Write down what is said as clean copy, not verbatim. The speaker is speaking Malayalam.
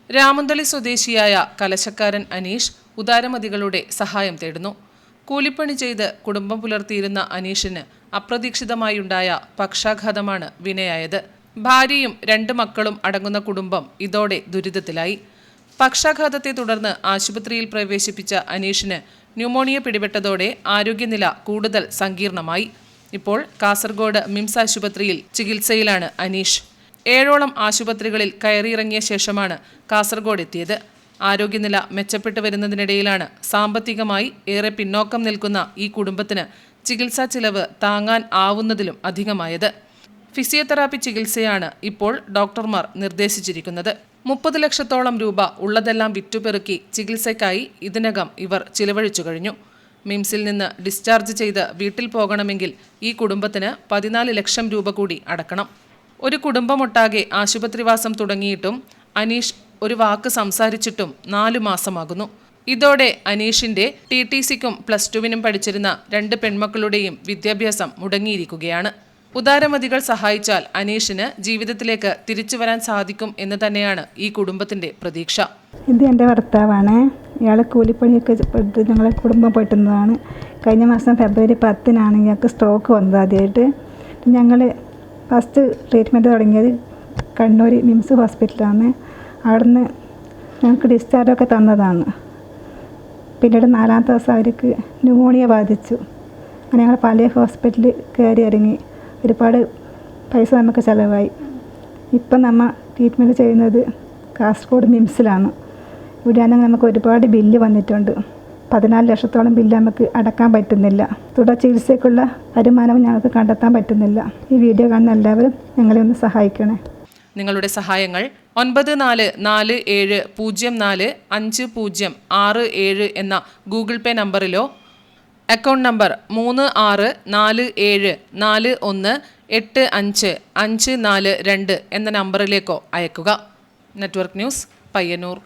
രാമന്തളി സ്വദേശിയായ കലശക്കാരൻ അനീഷ് ഉദാരമതികളുടെ സഹായം തേടുന്നു. കൂലിപ്പണി ചെയ്ത് കുടുംബം പുലർത്തിയിരുന്ന അനീഷിന് അപ്രതീക്ഷിതമായുണ്ടായ പക്ഷാഘാതമാണ് വിനയായത്. ഭാര്യയും 2 മക്കളും അടങ്ങുന്ന കുടുംബം ഇതോടെ ദുരിതത്തിലായി. പക്ഷാഘാതത്തെ തുടർന്ന് ആശുപത്രിയിൽ പ്രവേശിപ്പിച്ച അനീഷിന് ന്യൂമോണിയ പിടിപെട്ടതോടെ ആരോഗ്യനില കൂടുതൽ സങ്കീർണമായി. ഇപ്പോൾ കാസർഗോഡ് മിംസ് ആശുപത്രിയിൽ ചികിത്സയിലാണ് അനീഷ്. 7ഓളം ആശുപത്രികളിൽ കയറിയിറങ്ങിയ ശേഷമാണ് കാസർഗോഡ് എത്തിയത്. ആരോഗ്യനില മെച്ചപ്പെട്ടു വരുന്നതിനിടയിലാണ് സാമ്പത്തികമായി ഏറെ പിന്നോക്കം നിൽക്കുന്ന ഈ കുടുംബത്തിന് ചികിത്സാ ചിലവ് താങ്ങാൻ ആവുന്നതിലും അധികമായത്. ഫിസിയോതെറാപ്പി ചികിത്സയാണ് ഇപ്പോൾ ഡോക്ടർമാർ നിർദ്ദേശിച്ചിരിക്കുന്നത്. 30 ലക്ഷത്തോളം രൂപ ഉള്ളതെല്ലാം വിറ്റുപെറുക്കി ചികിത്സയ്ക്കായി ഇതിനകം ഇവർ ചിലവഴിച്ചു കഴിഞ്ഞു. മിംസിൽ നിന്ന് ഡിസ്ചാർജ് ചെയ്ത് വീട്ടിൽ പോകണമെങ്കിൽ ഈ കുടുംബത്തിന് 14 ലക്ഷം രൂപ കൂടി അടക്കണം. ഒരു കുടുംബമൊട്ടാകെ ആശുപത്രിവാസം തുടങ്ങിയിട്ടും അനീഷ് ഒരു വാക്ക് സംസാരിച്ചിട്ടും 4 മാസമാകുന്നു. ഇതോടെ അനീഷിന്റെ TTCക്കും +2 പഠിച്ചിരുന്ന 2 പെൺമക്കളുടെയും വിദ്യാഭ്യാസം മുടങ്ങിയിരിക്കുകയാണ്. ഉദാരമതികൾ സഹായിച്ചാൽ അനീഷിന് ജീവിതത്തിലേക്ക് തിരിച്ചു വരാൻ സാധിക്കും എന്ന് തന്നെയാണ് ഈ കുടുംബത്തിന്റെ പ്രതീക്ഷ. ഇത് എൻ്റെ ഭർത്താവാണ്. ഇയാൾ കൂലിപ്പണിയൊക്കെ ഞങ്ങളെ കുടുംബം പെട്ടുന്നതാണ്. കഴിഞ്ഞ മാസം ഫെബ്രുവരി 10-നാണ് ഇയാൾക്ക് സ്ട്രോക്ക് വന്നത് ആദ്യമായിട്ട്. ഞങ്ങൾ ഫസ്റ്റ് ട്രീറ്റ്മെൻറ്റ് തുടങ്ങിയത് കണ്ണൂർ മിംസ് ഹോസ്പിറ്റലാണ്. അവിടുന്ന് ഞങ്ങൾക്ക് ഡിസ്ചാർജൊക്കെ തന്നതാണ്. പിന്നീട് 4ാമത്തെ ദിവസം അവർക്ക് ന്യൂമോണിയ ബാധിച്ചു. അങ്ങനെ ഞങ്ങൾ പല ഹോസ്പിറ്റലിൽ കയറി ഇറങ്ങി. ഒരുപാട് പൈസ നമുക്ക് ചിലവായി. ഇപ്പം നമ്മൾ ട്രീറ്റ്മെൻറ്റ് ചെയ്യുന്നത് കാസർഗോഡ് മിംസിലാണ്. ഇവിടെയാണെങ്കിൽ നമുക്ക് ഒരുപാട് ബില്ല് വന്നിട്ടുണ്ട്. 14 ലക്ഷത്തോളം ബില്ല് നമുക്ക് അടക്കാൻ പറ്റുന്നില്ല. തുടർ ചികിത്സയ്ക്കുള്ള വരുമാനവും ഞങ്ങൾക്ക് കണ്ടെത്താൻ പറ്റുന്നില്ല. ഈ വീഡിയോ കാണുന്ന എല്ലാവരും ഞങ്ങളെ ഒന്ന് സഹായിക്കണേ. നിങ്ങളുടെ സഹായങ്ങൾ 9404505067 എന്ന ഗൂഗിൾ പേ നമ്പറിലോ അക്കൗണ്ട് നമ്പർ 364741855542 എന്ന നമ്പറിലേക്കോ അയക്കുക. Network news, Payyanur.